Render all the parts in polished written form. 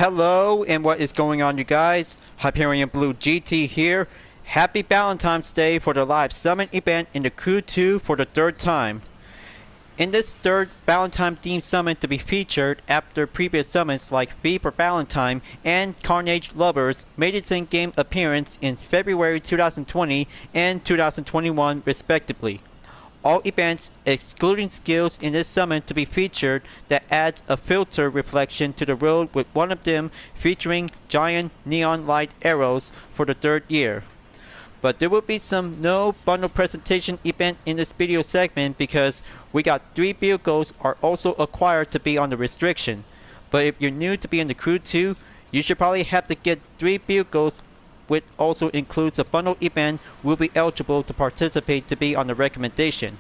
Hello, and what is going on, you guys? Hyperion-Blue-GT here. Happy Valentine's Day for the live summon event in the Crew 2 for the third time. In this third Valentine-themed summon to be featured after previous summons like V for Valentine and Car-nage Lovers made its in-game appearance in February 2020 and 2021 respectively. All events, excluding skills in this summon to be featured that adds a filter reflection to the road, with one of them featuring giant neon light arrows for the third year. But there will be some no bundle presentation event in this video segment because we got 3 vehicles are also acquired to be on the restriction. But if you're new to be in the Crew 2, you should probably have to get 3 vehicles, which also includes a bundle event, will be eligible to participate to be on the recommendation.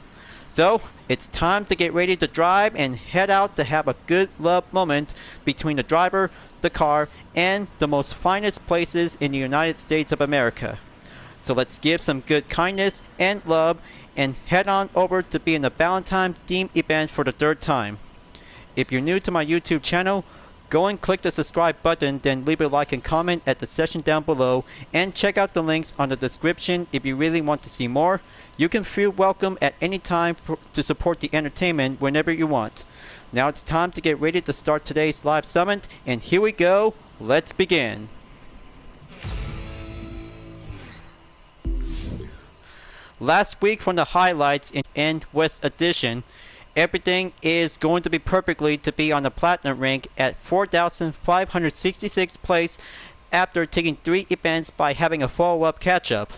So it's time to get ready to drive and head out to have a good love moment between the driver, the car, and the most finest places in the United States of America. So let's give some good kindness and love and head on over to be in the Valentine theme event for the third time. If you're new to my YouTube channel, go and click the subscribe button, then leave a like and comment at the section down below, and check out the links on the description if you really want to see more. You can feel welcome at any time to support the entertainment whenever you want. Now it's time to get ready to start today's live summon, and here we go, let's begin. Last week from the highlights in End West Edition, everything is going to be perfectly to be on the Platinum rank at 4,566 place after taking 3 events by having a follow-up catch-up.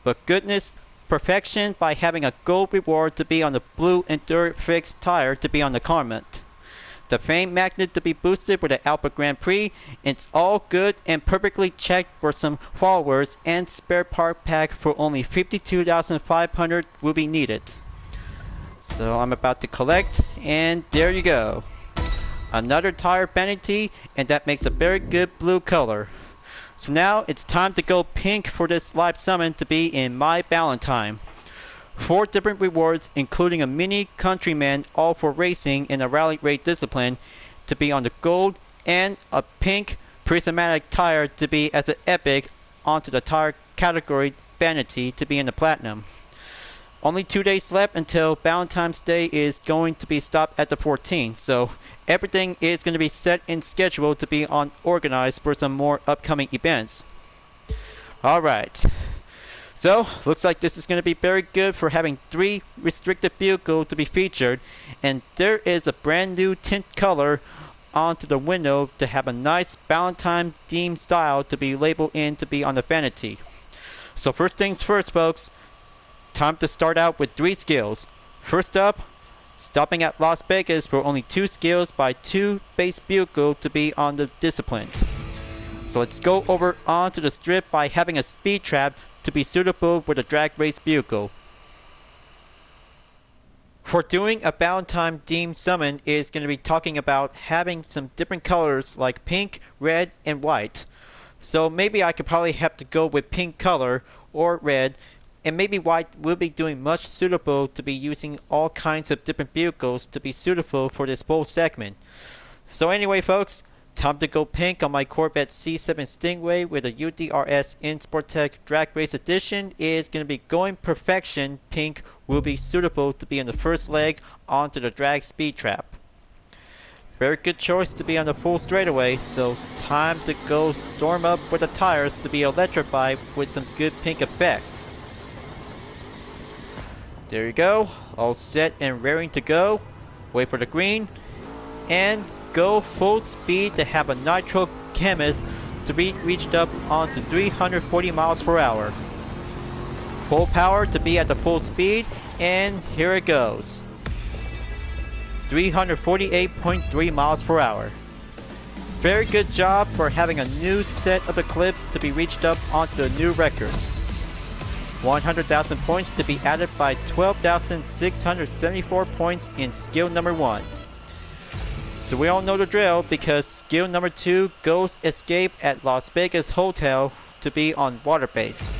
But goodness, perfection by having a gold reward to be on the Blue Endure fixed tire to be on the Carmont. The Fame Magnet to be boosted with the Alpha Grand Prix. It's all good and perfectly checked for some followers, and spare part pack for only 52,500 will be needed. So I'm about to collect, and there you go. Another tire vanity, and that makes a very good blue color. So now it's time to go pink for this live summon to be in My Valentine. 4 different rewards, including a mini countryman all for racing in a rally raid discipline to be on the gold, and a pink prismatic tire to be as an epic onto the tire category vanity to be in the platinum. Only 2 days left until Valentine's Day is going to be stopped at the 14th, so everything is going to be set in schedule to be organized for some more upcoming events. Alright, so looks like this is going to be very good for having 3 restricted vehicles to be featured, and there is a brand new tint color onto the window to have a nice Valentine theme style to be labeled in to be on the vanity. So first things first, folks. Time to start out with 3 skills. First up, stopping at Las Vegas for only 2 skills by 2 base vehicles to be on the discipline. So let's go over onto the strip by having a speed trap to be suitable with a drag race vehicle. For doing a Valentine themed summon is going to be talking about having some different colors like pink, red, and white. So maybe I could probably have to go with pink color or red. And maybe white will be doing much suitable to be using all kinds of different vehicles to be suitable for this full segment. So anyway, folks, time to go pink on my Corvette C7 Stingray with a UDRS in Sportec Drag Race Edition is going to be going perfection. Pink will be suitable to be on the first leg onto the drag speed trap. Very good choice to be on the full straightaway, so time to go storm up with the tires to be electrified with some good pink effects. There you go, all set and raring to go. Wait for the green, and go full speed to have a Nitro Chemist to be reached up onto 340 miles per hour. Full power to be at the full speed, and here it goes. 348.3 miles per hour. Very good job for having a new set of the clip to be reached up onto a new record. 100,000 points to be added by 12,674 points in skill number 1. So we all know the drill because skill number 2, Ghost Escape at Las Vegas Hotel to be on water base.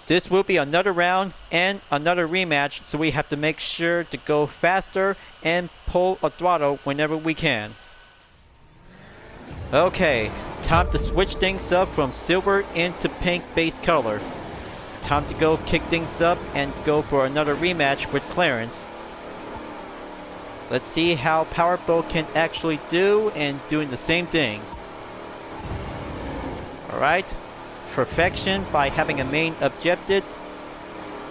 This will be another round and another rematch, so we have to make sure to go faster and pull a throttle whenever we can. Okay, time to switch things up from silver into pink base color. Time to go kick things up and go for another rematch with Clarence. Let's see how Powerboat can actually do in doing the same thing. Alright, perfection by having a main objective.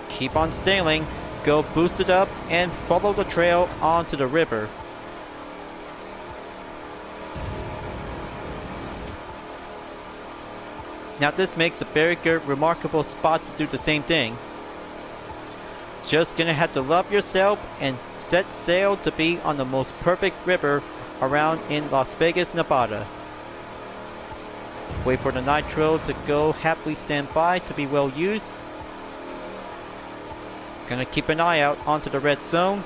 Keep on sailing, go boost it up, and follow the trail onto the river. Now this makes a very good, remarkable spot to do the same thing. Just gonna have to love yourself and set sail to be on the most perfect river around in Las Vegas, Nevada. Wait for the nitro to go happily stand by to be well used. Gonna keep an eye out onto the red zone.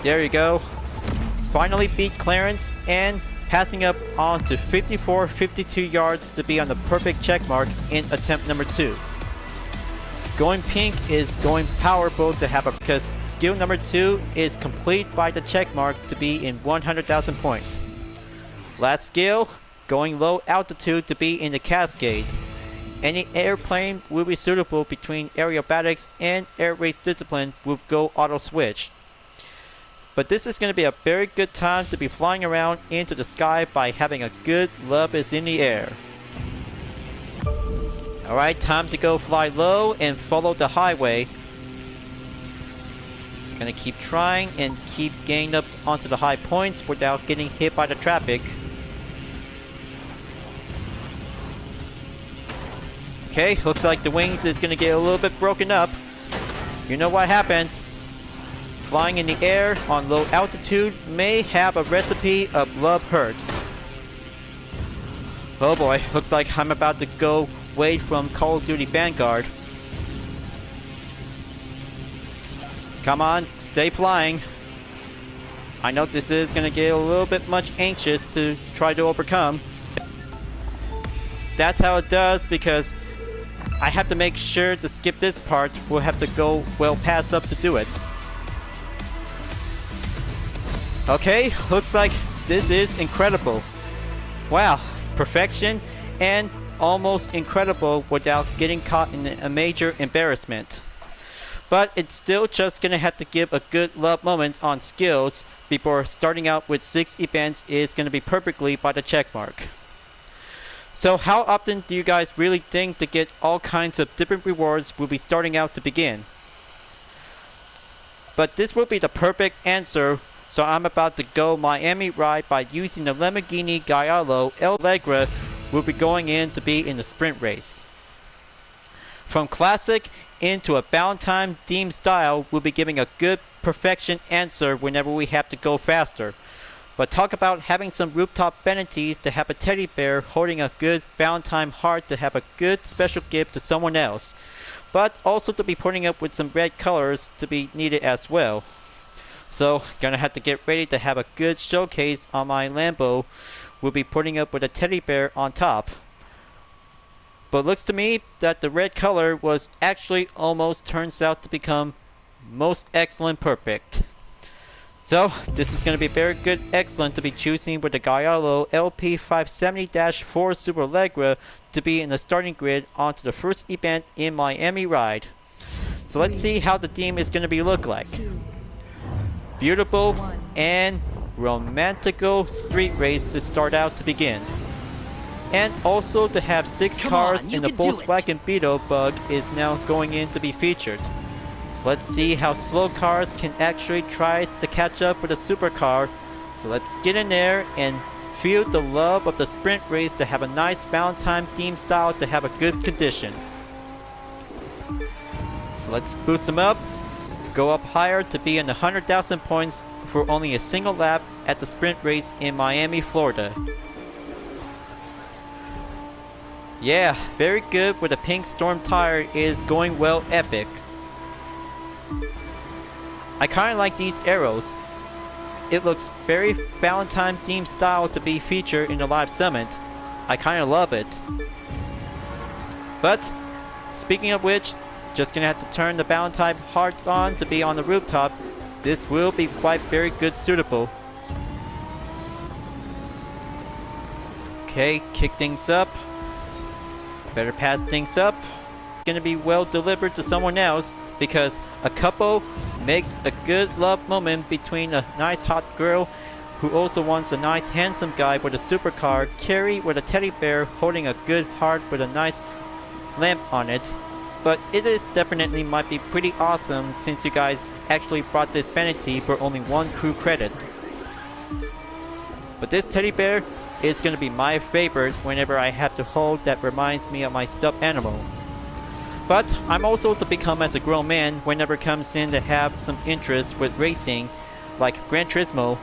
There you go. Finally beat Clarence and passing up on to 54-52 yards to be on the perfect check mark in attempt number 2. Going pink is going Powerboat to have a, because skill number 2 is complete by the check mark to be in 100,000 points. Last skill, going low altitude to be in the Cascade. Any airplane will be suitable between aerobatics and air race discipline will go auto switch. But this is going to be a very good time to be flying around into the sky by having a good love is in the air. Alright, time to go fly low and follow the highway. Gonna keep trying and keep getting up onto the high points without getting hit by the traffic. Okay, looks like the wings is gonna get a little bit broken up. You know what happens. Flying in the air on low altitude may have a recipe of love hurts. Oh boy, looks like I'm about to go away from Call of Duty Vanguard. Come on, stay flying. I know this is gonna get a little bit much anxious to try to overcome. That's how it does because I have to make sure to skip this part. We'll have to go well past up to do it. Okay, looks like this is incredible. Wow, perfection and almost incredible without getting caught in a major embarrassment. But it's still just gonna have to give a good love moment on skills before starting out with 6 events is gonna be perfectly by the check mark. So how often do you guys really think to get all kinds of different rewards will be starting out to begin? But this will be the perfect answer. So I'm about to go Miami ride by using the Lamborghini Gallardo El Allegra will be going in to be in the sprint race. From classic into a Valentine-themed style will be giving a good perfection answer whenever we have to go faster. But talk about having some rooftop vanities to have a teddy bear holding a good Valentine heart to have a good special gift to someone else. But also to be putting up with some red colors to be needed as well. So, gonna have to get ready to have a good showcase on my Lambo. We'll be putting up with a teddy bear on top. But looks to me that the red color was actually almost turns out to become most excellent perfect. So, this is gonna be very good excellent to be choosing with the Gallardo LP570-4 Super Allegra to be in the starting grid onto the first event in Miami ride. So let's see how the theme is gonna be look like. Beautiful and romantical street race to start out to begin. And also to have 6 cars in the Volkswagen Beetle bug is now going in to be featured. So let's see how slow cars can actually try to catch up with a supercar. So let's get in there and feel the love of the sprint race to have a nice Valentine theme style to have a good condition. So let's boost them up. Go up higher to be in 100,000 points for only a single lap at the sprint race in Miami, Florida. Yeah, very good with a pink storm tire is going well epic. I kinda like these arrows. It looks very Valentine themed style to be featured in the live summit. I kinda love it. But, speaking of which, just gonna have to turn the Valentine hearts on to be on the rooftop this will be quite very good suitable. Okay, kick things up. Better pass things up. Gonna be well delivered to someone else because a couple makes a good love moment between a nice hot girl who also wants a nice handsome guy with a supercar, Carrie with a teddy bear holding a good heart with a nice lamp on it. But it is definitely might be pretty awesome since you guys actually brought this vanity for only 1 crew credit. But this teddy bear is gonna be my favorite whenever I have to hold that reminds me of my stuffed animal. But I'm also to become as a grown man whenever it comes in to have some interest with racing, like Gran Turismo.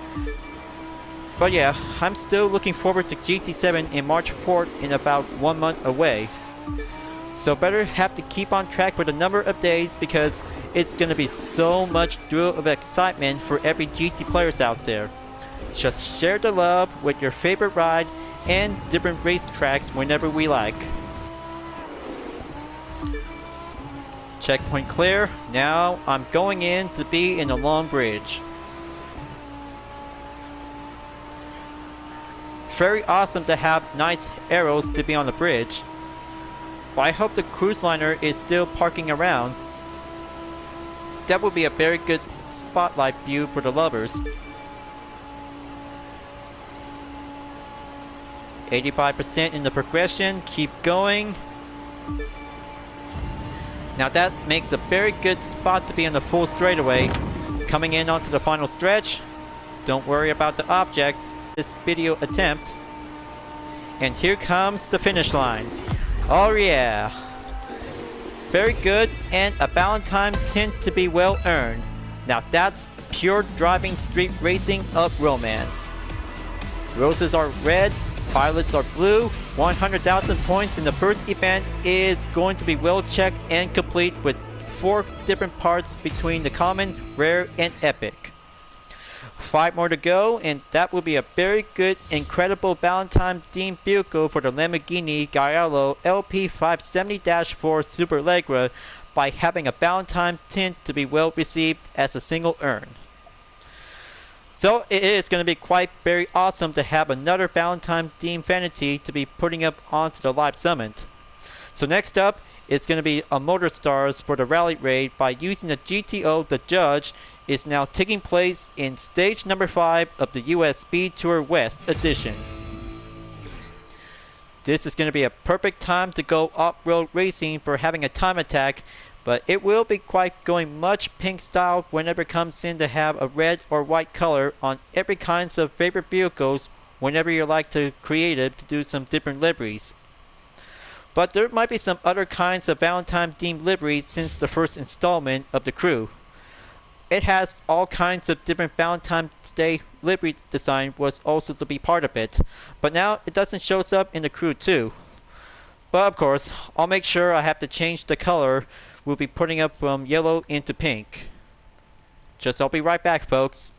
But yeah, I'm still looking forward to GT7 in March 4th in about 1 month away. So better have to keep on track with the number of days because it's gonna be so much thrill of excitement for every GT players out there. Just share the love with your favorite ride and different racetracks whenever we like. Checkpoint clear. Now I'm going in to be in the long bridge. Very awesome to have nice arrows to be on the bridge. But I hope the cruise liner is still parking around. That would be a very good spotlight view for the lovers. 85% in the progression, keep going. Now that makes a very good spot to be on the full straightaway. Coming in onto the final stretch. Don't worry about the objects this video attempt. And here comes the finish line. Oh yeah. Very good, and a Valentine tint to be well earned. Now that's pure driving street racing of romance. Roses are red, violets are blue. 100,000 points in the first event is going to be well checked and complete with 4 different parts between the common, rare, and epic. 5 more to go, and that will be a very good, incredible Valentine-themed vehicle for the Lamborghini Gallardo LP570-4 Superleggera by having a Valentine tint to be well received as a single earn. So it is going to be quite very awesome to have another Valentine-themed vanity to be putting up onto the live summit. So next up, it's going to be a Motor Stars for the Rally Raid by using the GTO. The Judge is now taking place in stage number 5 of the US Speed Tour West edition. This is going to be a perfect time to go off-road racing for having a time attack, but it will be quite going much pink style whenever it comes in to have a red or white color on every kinds of favorite vehicles whenever you like to creative to do some different liveries. But there might be some other kinds of Valentine themed liveries since the first installment of the crew. It has all kinds of different Valentine's Day livery design was also to be part of it, but now it doesn't show up in the crew too. But of course, I'll make sure I have to change the color. We'll be putting up from yellow into pink. I'll be right back, folks.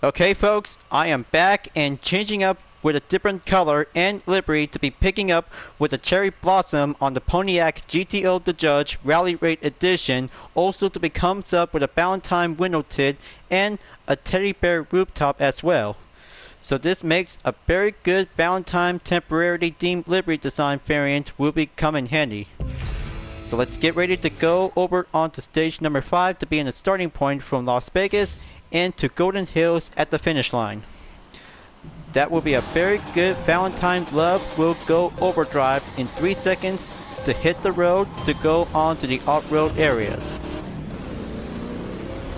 Okay folks, I am back and changing up with a different color and livery to be picking up with a cherry blossom on the Pontiac GTO The Judge Rally Raid Edition, also to be comes up with a Valentine window tint and a teddy bear rooftop as well. So this makes a very good Valentine temporarily themed livery design variant will be come in handy. So let's get ready to go over onto stage number 5 to be in the starting point from Las Vegas and to Golden Hills at the finish line. That will be a very good Valentine love will go overdrive in 3 seconds to hit the road to go on to the off-road areas.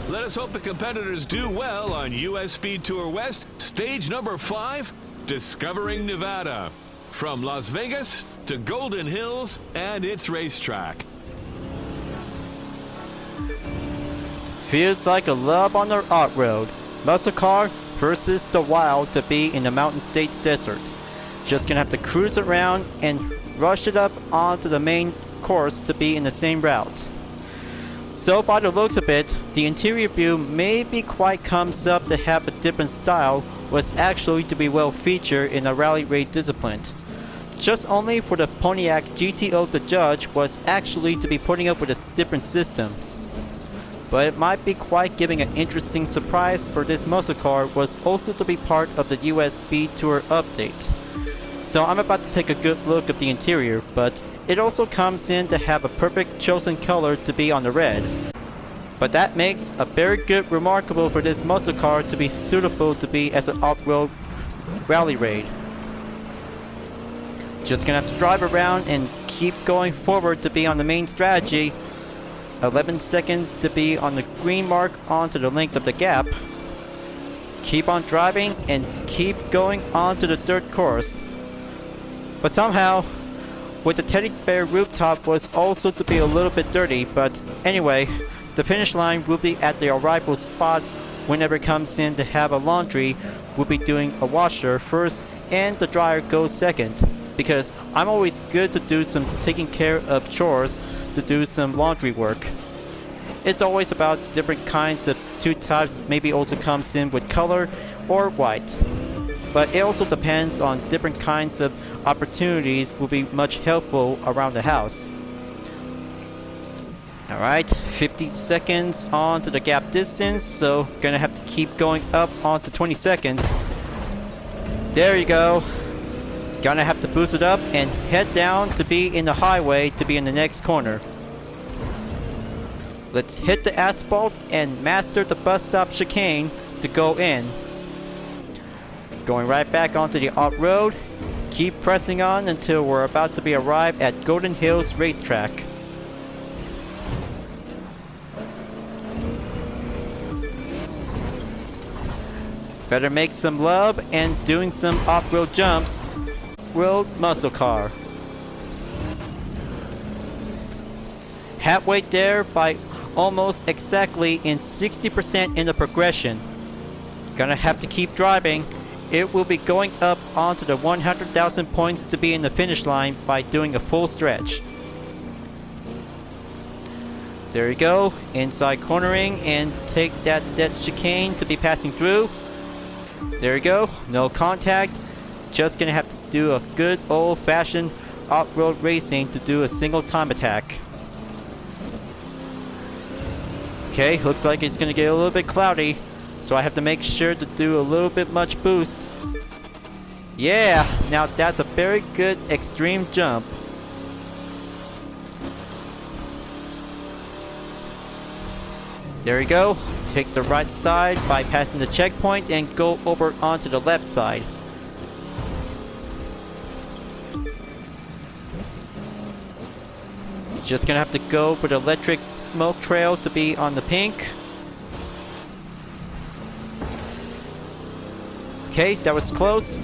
Let us hope the competitors do well on US Speed Tour West, stage number 5, Discovering Nevada. From Las Vegas to Golden Hills and its racetrack. Feels like a love on the off-road. Muscle car versus the wild to be in the Mountain States desert. Just gonna have to cruise around and rush it up onto the main course to be in the same route. So by the looks of it, the interior view maybe quite comes up to have a different style was actually to be well featured in a rally raid discipline. Just only for the Pontiac GTO The Judge was actually to be putting up with a different system. but it might be quite giving an interesting surprise for this muscle car was also to be part of the US Speed Tour update. So I'm about to take a good look at the interior, but it also comes in to have a perfect chosen color to be on the red. But that makes a very good remarkable for this muscle car to be suitable to be as an off-road rally raid. Just gonna have to drive around and keep going forward to be on the main strategy. 11 seconds to be on the green mark onto the length of the gap. Keep on driving and keep going on to the third course. But somehow, with the teddy bear rooftop was also to be a little bit dirty, but anyway, the finish line will be at the arrival spot. Whenever it comes in to have a laundry, we'll be doing a washer first and the dryer goes second. Because I'm always good to do some taking care of chores, to do some laundry work. It's always about different kinds of two types, maybe also comes in with color or white. But it also depends on different kinds of opportunities will be much helpful around the house. Alright, 50 seconds on to the gap distance, so gonna have to keep going up on to 20 seconds. There you go. Gonna have to boost it up and head down to be in the highway to be in the next corner. Let's hit the asphalt and master the bus stop chicane to go in. Going right back onto the off-road. Keep pressing on until we're about to be arrived at Golden Hills Racetrack. Better make some love and doing some off-road jumps. Road muscle car. Halfway there by almost exactly in 60% in the progression. Gonna have to keep driving. It will be going up onto the 100,000 points to be in the finish line by doing a full stretch. There you go. Inside cornering and take that chicane to be passing through. There you go. No contact. Just gonna have to do a good old-fashioned off-road racing to do a single time attack. Okay, looks like it's gonna get a little bit cloudy, so I have to make sure to do a little bit much boost. Yeah, now that's a very good extreme jump. There you go. Take the right side, bypassing the checkpoint, and go over onto the left side. Just gonna have to go for the electric smoke trail to be on the pink. Okay, that was close.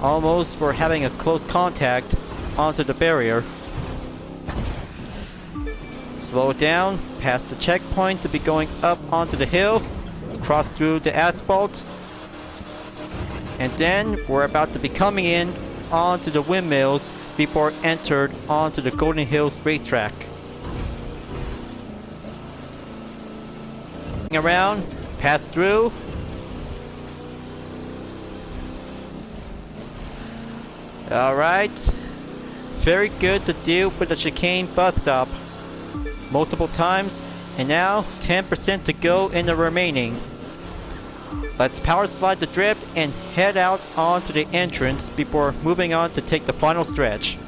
Almost for having a close contact onto the barrier. Slow it down, past the checkpoint to be going up onto the hill. Cross through the asphalt. And then we're about to be coming in onto the windmills before entered onto the Golden Hills racetrack. Around, pass through. Alright. Very good to deal with the chicane bus stop. Multiple times, and now 10% to go in the remaining. Let's power slide the drift and head out onto the entrance before moving on to take the final stretch.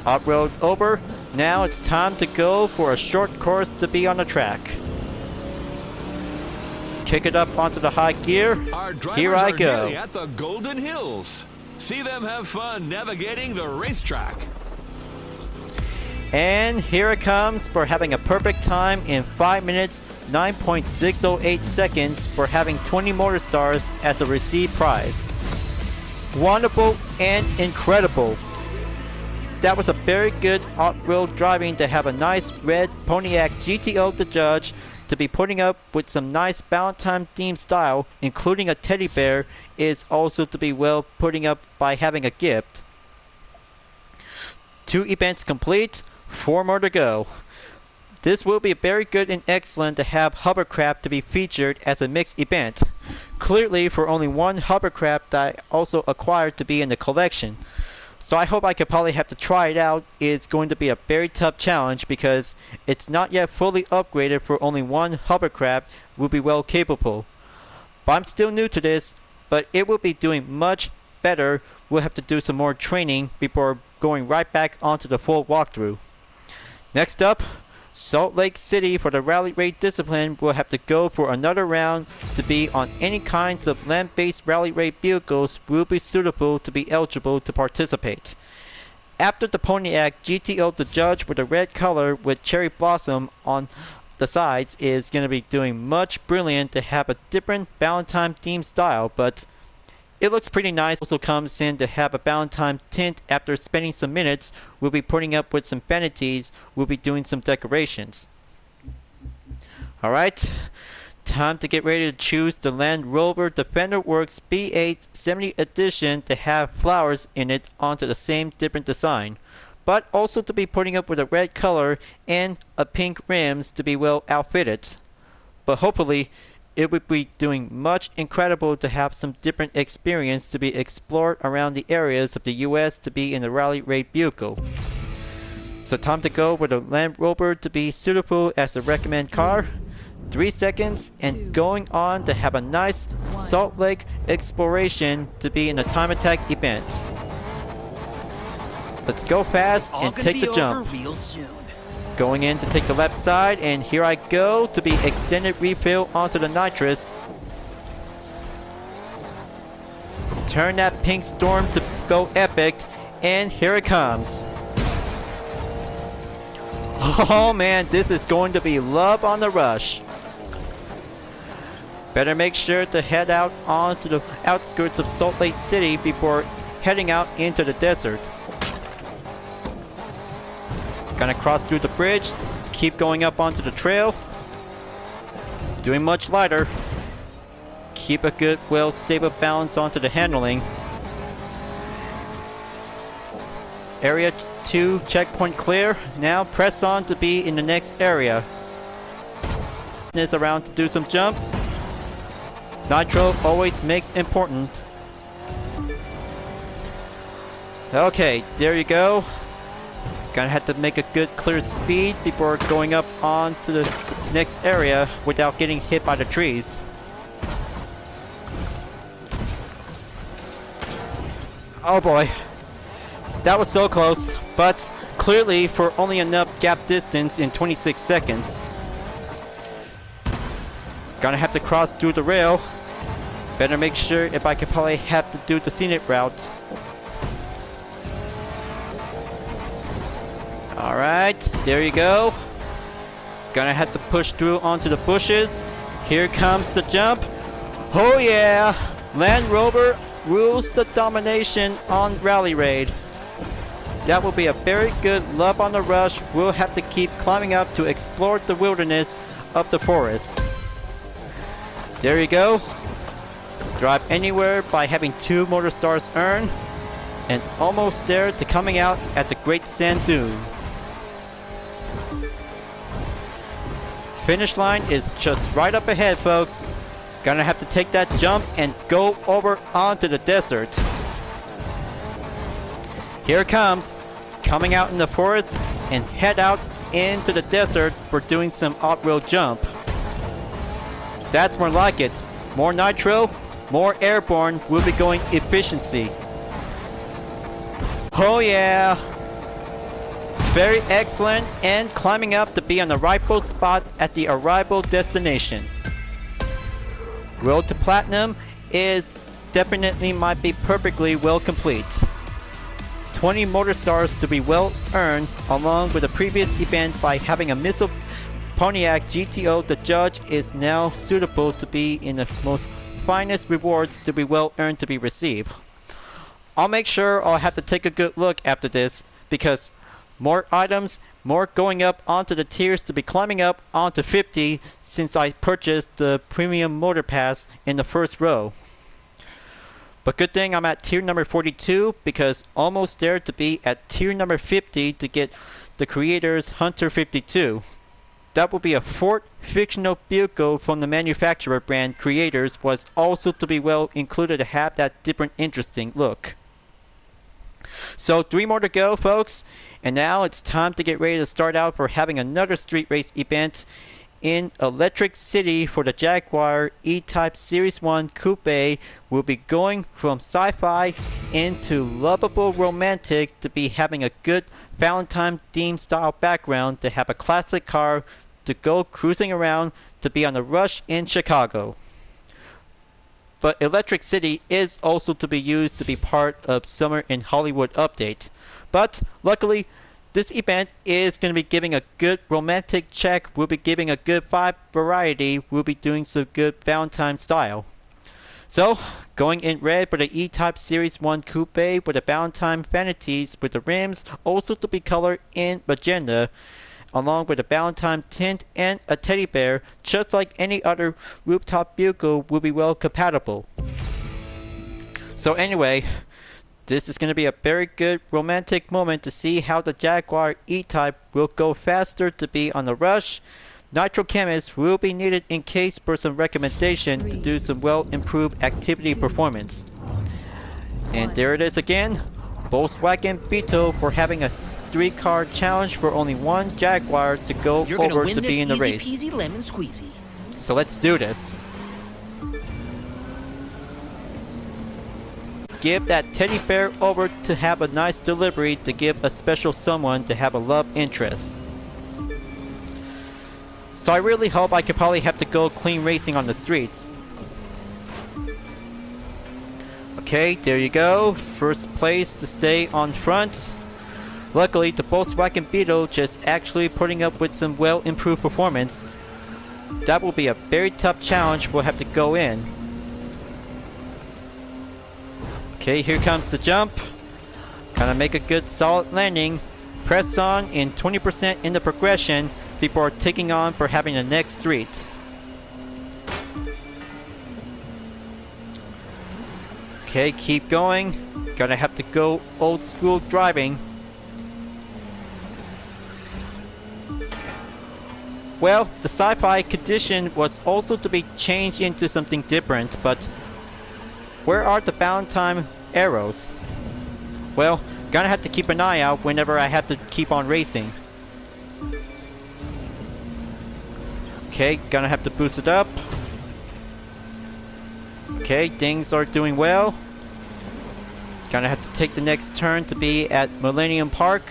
Off-road over. Now it's time to go for a short course to be on the track. Kick it up onto the high gear. Here I go. Nearly at the Golden Hills. See them have fun navigating the racetrack. And here it comes for having a perfect time in 5 minutes 9.608 seconds for having 20 motor stars as a received prize. Wonderful and incredible. That was a very good off-road driving to have a nice red Pontiac GTO to judge, to be putting up with some nice Valentine themed style, including a teddy bear, is also to be well putting up by having a gift. 2 events complete, 4 more to go. This will be very good and excellent to have hovercraft to be featured as a mixed event. Clearly for only one hovercraft that I also acquired to be in the collection. So I hope I could probably have to try it out. It's going to be a very tough challenge because it's not yet fully upgraded for only one hovercraft will be well capable. But I'm still new to this, but it will be doing much better. We'll have to do some more training before going right back onto the full walkthrough. Next up, Salt Lake City for the rally raid discipline will have to go for another round to be on any kinds of land-based rally raid vehicles will be suitable to be eligible to participate. After the Pontiac GTO, the judge with the red color with cherry blossom on the sides is going to be doing much brilliant to have a different Valentine themed style, but it looks pretty nice. Also comes in to have a Valentine tint. After spending some minutes, we'll be putting up with some vanities. We'll be doing some decorations. Alright, time to get ready to choose the Land Rover Defender Works B8 70 edition to have flowers in it onto the same different design, but also to be putting up with a red color and a pink rims to be well outfitted. But hopefully it would be doing much incredible to have some different experience to be explored around the areas of the US to be in the rally raid vehicle. So time to go with a Land Rover to be suitable as a recommend car. 3 seconds and going on to have a nice Salt Lake exploration to be in the time attack event. Let's go fast and take the jump. Going in to take the left side, and here I go to be extended refill onto the nitrous. Turn that pink storm to go epic, and here it comes. Oh man, this is going to be love on the rush. Better make sure to head out onto the outskirts of Salt Lake City before heading out into the desert. Gonna cross through the bridge, keep going up onto the trail. Doing much lighter. Keep a good, well, stable balance onto the handling. Area 2 checkpoint clear. Now press on to be in the next area. Is around to do some jumps. Nitro always makes important. Okay, there you go. Gonna have to make a good clear speed before going up on to the next area without getting hit by the trees. Oh boy. That was so close, but clearly for only enough gap distance in 26 seconds. Gonna have to cross through the rail. Better make sure if I could probably have to do the scenic route. Alright, there you go. Gonna have to push through onto the bushes. Here comes the jump. Oh yeah! Land Rover rules the domination on Rally Raid. That will be a very good love on the rush. We'll have to keep climbing up to explore the wilderness of the forest. There you go. Drive anywhere by having 2 motor stars earned. And almost there to coming out at the Great Sand Dune. Finish line is just right up ahead, folks. Gonna have to take that jump and go over onto the desert. Here it comes, coming out in the forest and head out into the desert for doing some off-road jump. That's more like it. More nitro, more airborne, we'll be going efficiency. Oh yeah! Very excellent, and climbing up to be on the rightful spot at the arrival destination. Road to Platinum is definitely might be perfectly well complete. 20 motor stars to be well earned along with the previous event by having a missile Pontiac GTO. The judge is now suitable to be in the most finest rewards to be well earned to be received. I'll make sure I'll have to take a good look after this because more items, more going up onto the tiers to be climbing up onto 50 since I purchased the premium motor pass in the first row. But good thing I'm at tier number 42 because almost there to be at tier number 50 to get the creator's Hunter 52. That will be a 4th fictional vehicle from the manufacturer brand creators was also to be well included to have that different interesting look. So 3 more to go, folks, and now it's time to get ready to start out for having another street race event in Electric City for the Jaguar E-Type Series 1 Coupe. We'll be going from sci-fi into lovable romantic to be having a good Valentine-themed style background, to have a classic car to go cruising around, to be on a rush in Chicago. But Electric City is also to be used to be part of Summer in Hollywood update. But luckily, this event is going to be giving a good romantic check. We'll be giving a good vibe variety. We'll be doing some good Valentine style. So, going in red for the E-Type Series 1 Coupe with the Valentine vanities with the rims also to be colored in magenta, along with a Valentine tint and a teddy bear, just like any other rooftop vehicle will be well compatible. So anyway, this is going to be a very good romantic moment to see how the Jaguar E-Type will go faster to be on the rush. Nitro chemists will be needed in case for some recommendation to do some well improved activity performance. And there it is again, Volkswagen Beetle for having a 3-car challenge for only one Jaguar to go over to be in the race. Easy peasy lemon squeezy. So let's do this. Give that teddy bear over to have a nice delivery to give a special someone to have a love interest. So I really hope I could probably have to go clean racing on the streets. Okay, there you go. First place to stay on front. Luckily, the Volkswagen Beetle just actually putting up with some well improved performance. That will be a very tough challenge we'll have to go in. Okay, here comes the jump. Gonna make a good solid landing. Press on in 20% in the progression before taking on for having the next street. Okay, keep going. Gonna have to go old school driving. Well, the sci-fi condition was also to be changed into something different, but where are the Valentine arrows? Well, gonna have to keep an eye out whenever I have to keep on racing. Okay, gonna have to boost it up. Okay, things are doing well. Gonna have to take the next turn to be at Millennium Park.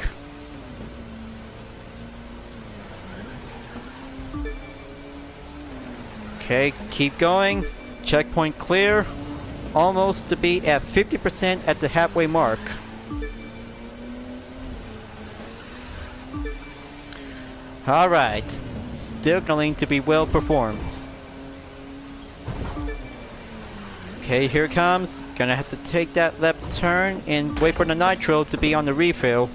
Okay, keep going. Checkpoint clear. Almost to be at 50% at the halfway mark. Alright, still going to be well performed. Okay, here it comes. Gonna have to take that left turn and wait for the nitro to be on the refill.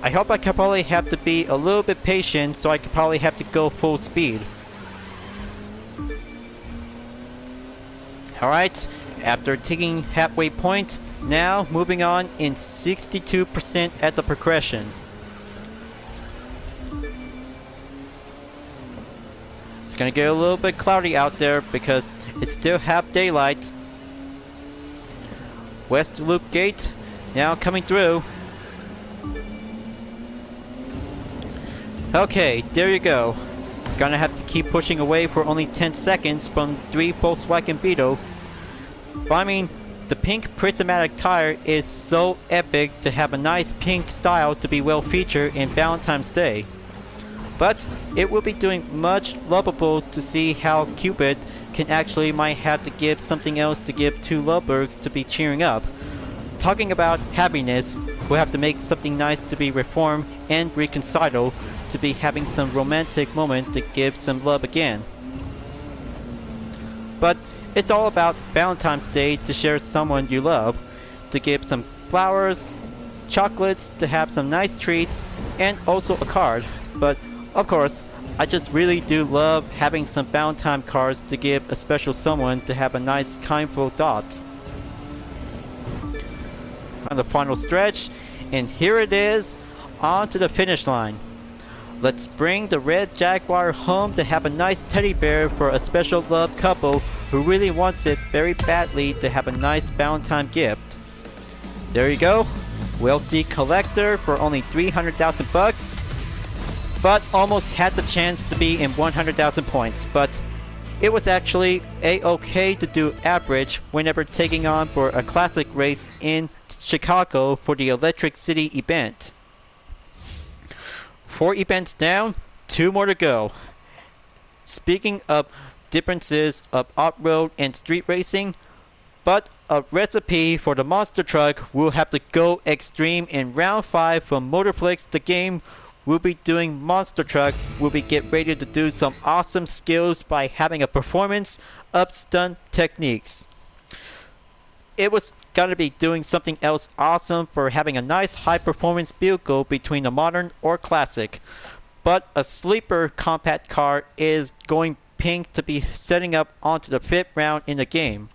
I hope I could probably have to be a little bit patient, so I could probably have to go full speed. Alright, after taking halfway point, now moving on in 62% at the progression. It's gonna get a little bit cloudy out there because it's still half daylight. West Loop Gate now coming through. Okay, there you go. Gonna have to keep pushing away for only 10 seconds from 3 Volkswagen Beetle. But I mean, the pink prismatic tire is so epic to have a nice pink style to be well featured in Valentine's Day. But it will be doing much lovable to see how Cupid can actually might have to give something else to give 2 lovebirds to be cheering up. Talking about happiness, we'll have to make something nice to be reformed and reconciled to be having some romantic moment to give some love again. But it's all about Valentine's Day to share someone you love, to give some flowers, chocolates, to have some nice treats, and also a card. But of course, I just really do love having some Valentine cards to give a special someone to have a nice kindful dot. On the final stretch, and here it is, on to the finish line. Let's bring the red Jaguar home to have a nice teddy bear for a special loved couple who really wants it very badly to have a nice Valentine gift. There you go. Wealthy collector for only 300,000 bucks. But almost had the chance to be in 100,000 points. But it was actually a-okay to do average whenever taking on for a classic race in Chicago for the Electric City event. 4 events down, 2 more to go. Speaking of differences of off-road and street racing, but a recipe for the monster truck will have to go extreme in round 5 from Motorflix. The game we'll be doing monster truck. We'll be get ready to do some awesome skills by having a performance up stunt techniques. It was gonna be doing something else awesome for having a nice high performance vehicle between the modern or classic. But a sleeper compact car is going pink to be setting up onto the 5th round in the game.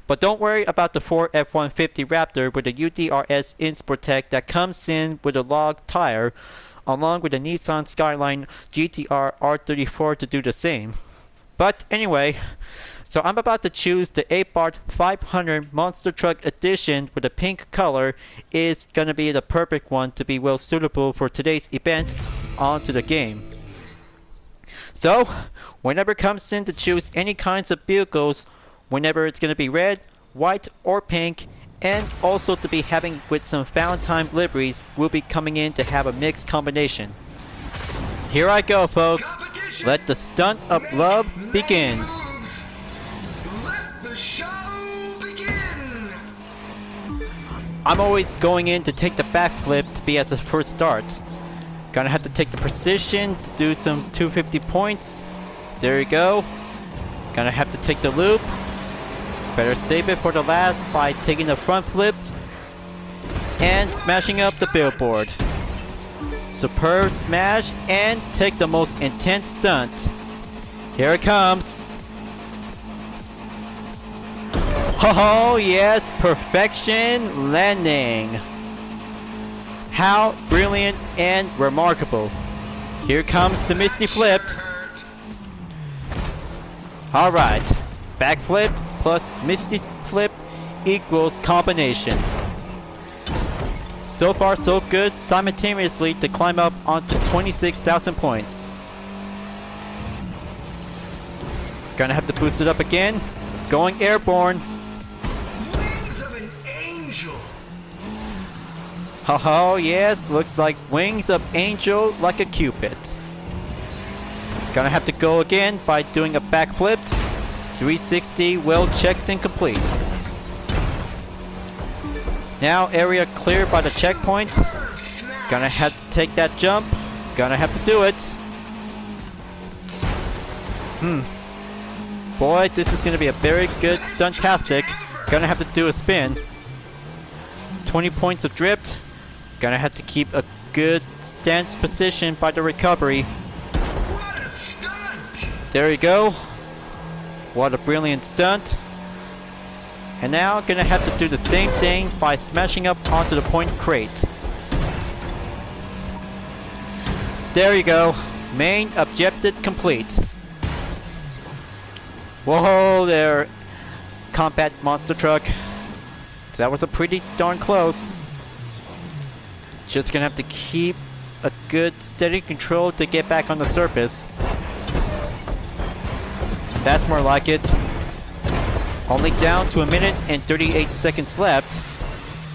But don't worry about the Ford F-150 Raptor with the UDRS Insportec that comes in with a log tire, along with the Nissan Skyline GTR R34 to do the same. But anyway, so I'm about to choose the Abarth 500 Monster Truck Edition with a pink color. Is gonna be the perfect one to be well suitable for today's event onto the game. So, whenever it comes in to choose any kinds of vehicles, whenever it's going to be red, white, or pink, and also to be having with some Valentine liveries, will be coming in to have a mixed combination. Here I go, folks. Let the stunt of love begins. Let the show begin. I'm always going in to take the backflip to be as a first start. Gonna have to take the precision to do some 250 points. There you go. Gonna have to take the loop. Better save it for the last by taking the front flip and smashing up the billboard. Superb smash and take the most intense stunt. Here it comes. Oh yes, perfection landing. How brilliant and remarkable. Here comes the Misty flipped. Alright, backflip plus Misty flip equals combination. So far so good, simultaneously to climb up onto 26,000 points. Gonna have to boost it up again. Going airborne. Wings of an angel. Oh yes, looks like wings of angel like a cupid. Gonna have to go again by doing a backflip. 360 well checked and complete. Now area cleared by the checkpoint. Gonna have to take that jump. Gonna have to do it. Boy, this is gonna be a very good stuntastic. Gonna have to do a spin. 20 points of drift. Gonna have to keep a good stance position by the recovery. What a stunt. There you go. What a brilliant stunt. And now gonna have to do the same thing by smashing up onto the point crate. There you go. Main objective complete. Whoa there, compact monster truck. That was a pretty darn close. Just gonna have to keep a good steady control to get back on the surface. That's more like it. Only down to 1 minute and 38 seconds left.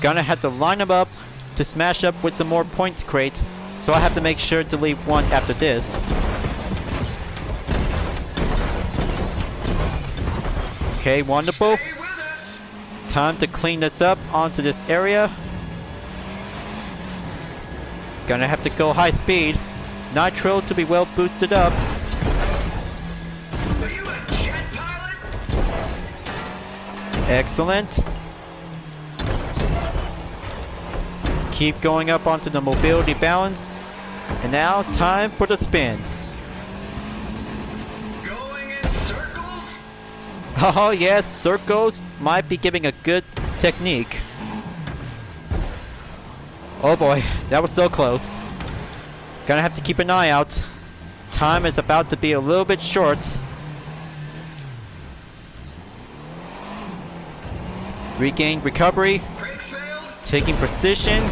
Gonna have to line them up to smash up with some more points crate, so I have to make sure to leave one after this. Okay, wonderful. Stay with us. Time to clean this up onto this area. Gonna have to go high speed. Nitro to be well boosted up. Are you a jet pilot? Excellent. Keep going up onto the mobility balance. And now time for the spin. Going in circles? Oh yes, circles might be giving a good technique. Oh boy, that was so close. Gonna have to keep an eye out. Time is about to be a little bit short. Regain recovery. Brakes failed. Taking precision.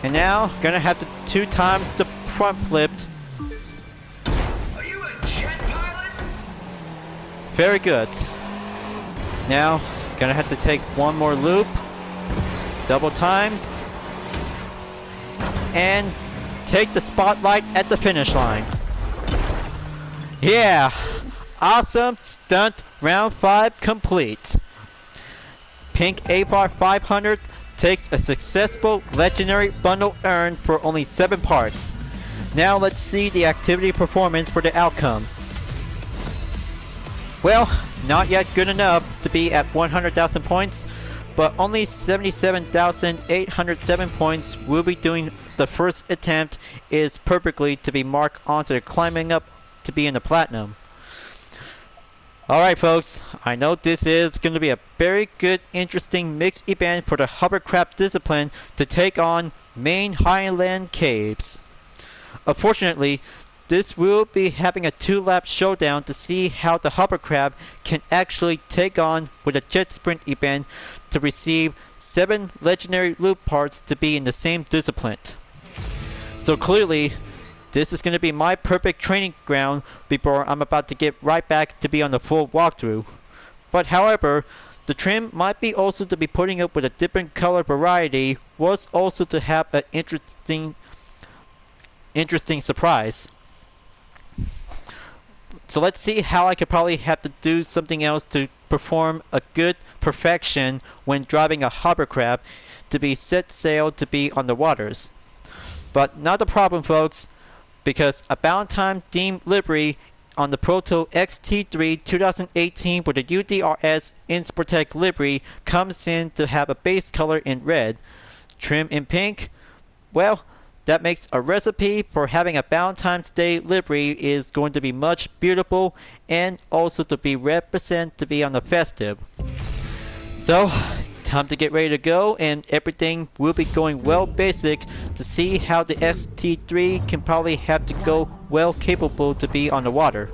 And now, gonna have to 2 times the front flipped. Are you a jet pilot? Very good. Now, gonna have to take 1 more loop. Double times. And take the spotlight at the finish line. Yeah! Awesome stunt round 5 complete. Pink APAR 500 takes a successful legendary bundle earned for only 7 parts. Now let's see the activity performance for the outcome. Well, not yet good enough to be at 100,000 points, but only 77,807 points will be doing the first attempt is perfectly to be marked onto the climbing up to be in the platinum. Alright folks, I know this is going to be a very good interesting mixed event for the hovercraft discipline to take on main highland caves. Unfortunately, this will be having a 2-lap showdown to see how the hovercraft can actually take on with a jet sprint event to receive 7 legendary loop parts to be in the same discipline. So clearly, this is going to be my perfect training ground before I'm about to get right back to be on the full walkthrough. But however, the trim might be also to be putting up with a different color variety was also to have an interesting surprise. So let's see how I could probably have to do something else to perform a good perfection when driving a hovercraft to be set sail to be on the waters. But not a problem folks, because a Valentine-themed livery on the Proto XT3 2018 with the UDRS Insportec livery comes in to have a base color in red, trim in pink. Well, that makes a recipe for having a Valentine's Day livery is going to be much beautiful and also to be represent to be on the festive. So, time to get ready to go, and everything will be going well basic to see how the XT3 can probably have to go well capable to be on the water.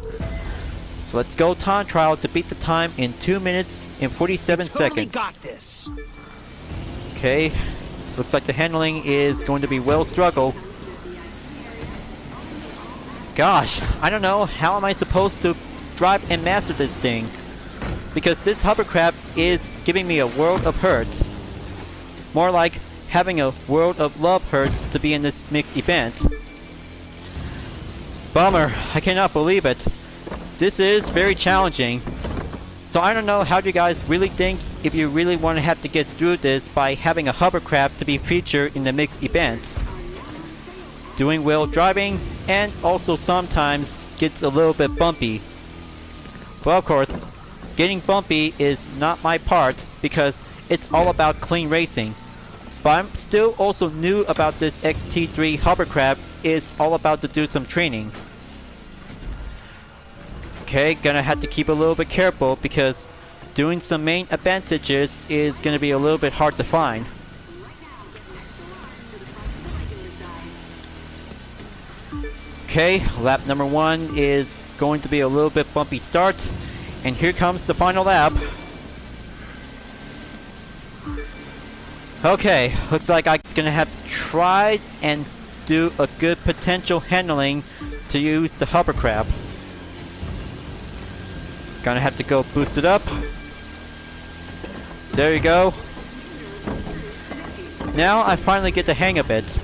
So let's go time trial to beat the time in 2 minutes and 47 seconds. Got this. Okay, looks like the handling is going to be well struggle. Gosh, I don't know, how am I supposed to drive and master this thing? Because this hovercraft is giving me a world of hurt. More like having a world of love hurts to be in this mixed event. Bummer, I cannot believe it. This is very challenging. So I don't know how you guys really think if you really want to have to get through this by having a hovercraft to be featured in the mixed event. Doing well driving and also sometimes gets a little bit bumpy. Well, of course, getting bumpy is not my part because it's all about clean racing. But I'm still also new about this XT3 hovercraft is all about to do some training. Okay, gonna have to keep a little bit careful because doing some main advantages is gonna be a little bit hard to find. Okay, lap number 1 is going to be a little bit bumpy start. And here comes the final lap. Okay, looks like I'm gonna have to try and do a good potential handling to use the hovercraft. Gonna have to go boost it up. There you go. Now I finally get the hang of it.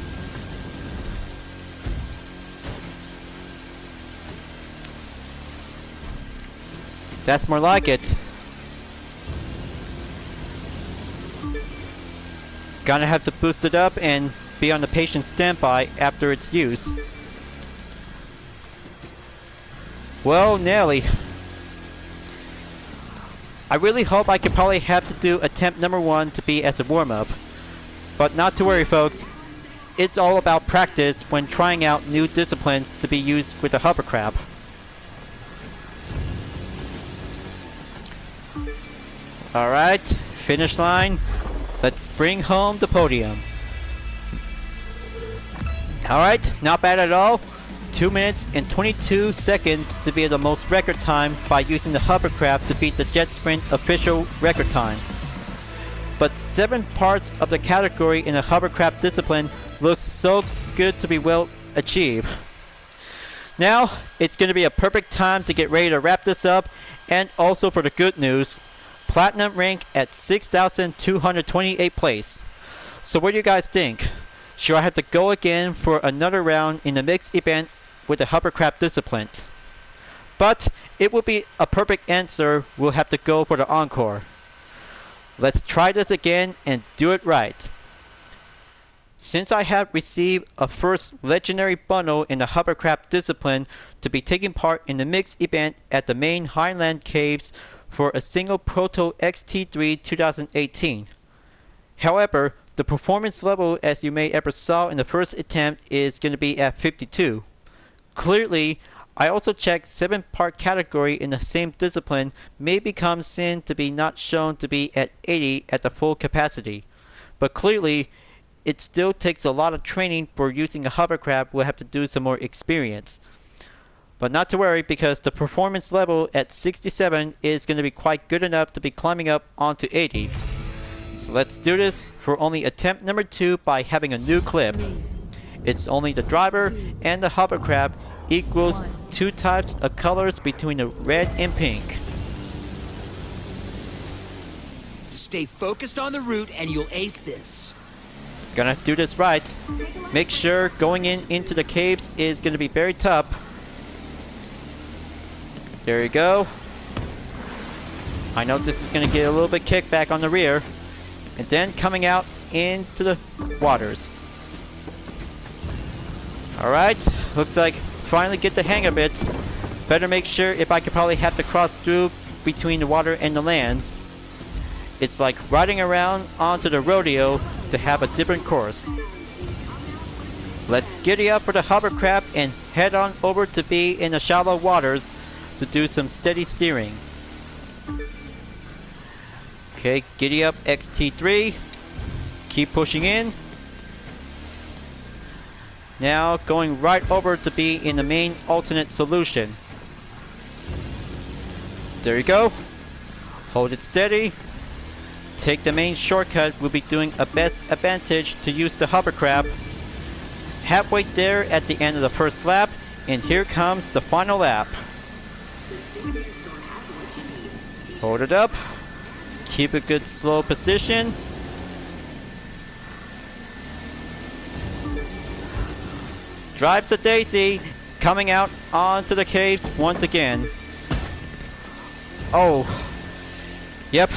That's more like it. Gonna have to boost it up and be on the patient standby after its use. Well, Nelly. I really hope I could probably have to do attempt number 1 to be as a warm-up. But not to worry folks. It's all about practice when trying out new disciplines to be used with the hovercraft. Alright, finish line. Let's bring home the podium. Alright, not bad at all. 2 minutes and 22 seconds to be the most record time by using the hovercraft to beat the jet sprint official record time. but 7 parts of the category in the hovercraft discipline looks so good to be well achieved. Now, it's going to be a perfect time to get ready to wrap this up, and also for the good news, Platinum rank at 6,228 place. So what do you guys think? Should I have to go again for another round in the mixed event with the hovercraft discipline? But it would be a perfect answer. We'll have to go for the encore. Let's try this again and do it right. Since I have received a first legendary bundle in the hovercraft discipline to be taking part in the mixed event at the main Highland Caves for a single Proto XT3 2018. However, the performance level, as you may ever saw in the first attempt, is going to be at 52. Clearly, I also checked 7-part category in the same discipline may become sin to be not shown to be at 80 at the full capacity. But clearly, it still takes a lot of training for using a hovercraft. We'll have to do some more experience. But not to worry, because the performance level at 67 is going to be quite good enough to be climbing up onto 80. So let's do this for only attempt number 2 by having a new clip. It's only the driver and the hovercraft equals 2 types of colors between the red and pink. Just stay focused on the route and you'll ace this. Gonna do this right. Make sure going into the caves is gonna be very tough. There you go. I know this is gonna get a little bit kickback on the rear. And then coming out into the waters. Alright, looks like finally get the hang of it. Better make sure if I could probably have to cross through between the water and the lands. It's like riding around onto the rodeo to have a different course. Let's giddy up for the hovercraft and head on over to be in the shallow waters to do some steady steering. Okay, giddy up XT3. Keep pushing in. Now going right over to be in the main alternate solution. There you go. Hold it steady. Take the main shortcut. We'll be doing a best advantage to use the hovercraft. Halfway there at the end of the first lap, and here comes the final lap. Hold it up. Keep a good slow position. Drives a daisy, coming out onto the caves once again. Oh, yep.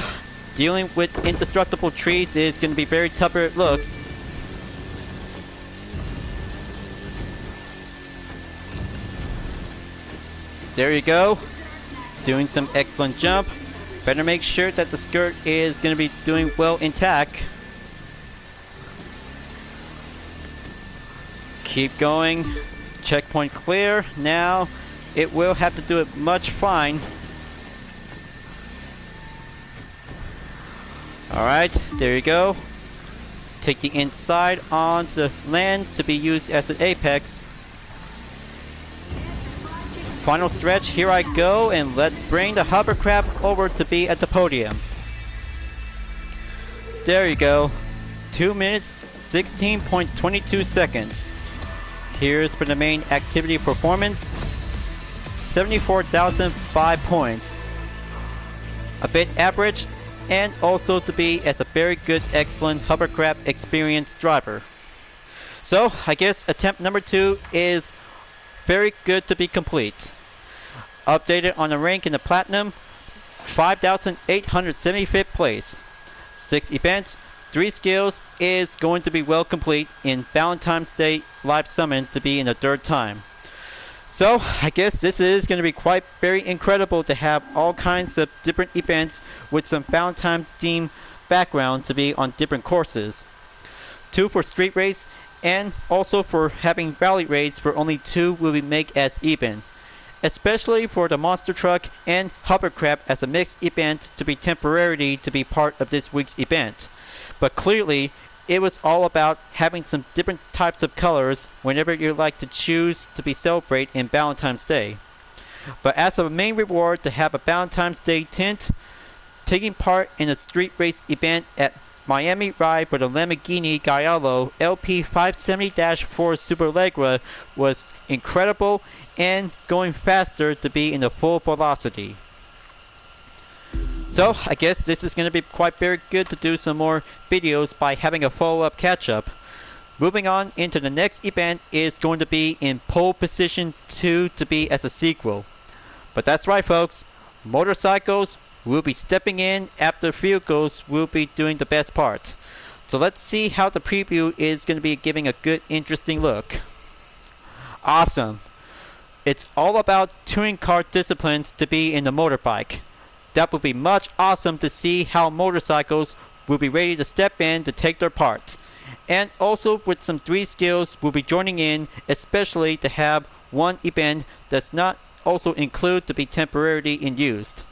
Dealing with indestructible trees is going to be very tougher it looks. There you go. Doing some excellent jump. Better make sure that the skirt is going to be doing well intact. Keep going. Checkpoint clear. Now it will have to do it much fine. Alright, there you go. Take the inside onto the land to be used as an apex. Final stretch, here I go, and let's bring the hovercraft over to be at the podium. There you go. 2 minutes, 16.22 seconds. Here's for the main activity performance. 74,005 points. A bit average, and also to be as a very good, excellent hovercraft experienced driver. So, I guess attempt number 2 is very good to be complete. Updated on the rank in the Platinum, 5,875th place. 6 events, 3 skills is going to be well complete in Valentine's Day Live Summon to be in the 3rd time. So, I guess this is going to be quite very incredible to have all kinds of different events with some Valentine theme background to be on different courses. 2 for street race, and also for having rally raids for only 2 will be make as even. Especially for the monster truck and hovercraft as a mixed event to be temporarily to be part of this week's event. But clearly, it was all about having some different types of colors whenever you like to choose to be celebrate in Valentine's Day. But as a main reward to have a Valentine's Day tint, taking part in a street race event at Miami ride for the Lamborghini Gallardo LP570-4 Superleggera was incredible and going faster to be in the full velocity. So I guess this is going to be quite very good to do some more videos by having a follow-up catch-up. Moving on into the next event is going to be in Pole Position 2 to be as a sequel. But that's right folks, motorcycles will be stepping in after vehicles will be doing the best part. So let's see how the preview is going to be giving a good interesting look. Awesome. It's all about touring car disciplines to be in the motorbike. That would be much awesome to see how motorcycles will be ready to step in to take their part. And also with some 3 skills will be joining in, especially to have one event that's not also include to be temporarily in used.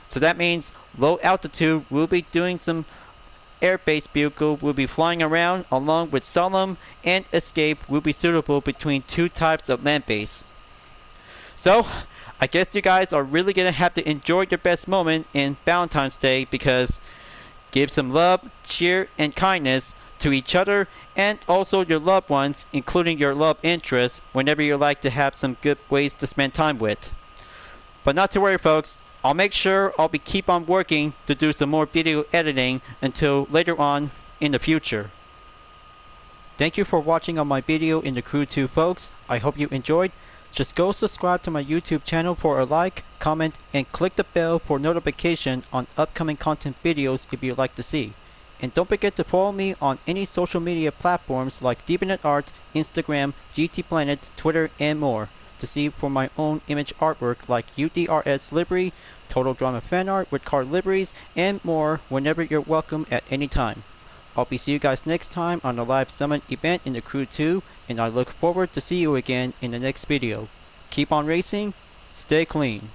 So that means low altitude will be doing some air-based vehicle will be flying around along with Solemn and Escape will be suitable between 2 types of land base. So I guess you guys are really going to have to enjoy your best moment in Valentine's Day because give some love, cheer, and kindness to each other and also your loved ones, including your love interest, whenever you like to have some good ways to spend time with. But not to worry folks, I'll make sure I'll keep on working to do some more video editing until later on in the future. Thank you for watching on my video in the Crew 2 folks. I hope you enjoyed. Just go subscribe to my YouTube channel for a like, comment, and click the bell for notification on upcoming content videos if you'd like to see. And don't forget to follow me on any social media platforms like DeviantArt, Instagram, GT Planet, Twitter, and more to see for my own image artwork like UDRS livery, Total Drama fan art with card liveries, and more whenever you're welcome at any time. I'll be see you guys next time on the live summit event in the Crew 2, and I look forward to see you again in the next video. Keep on racing, stay clean.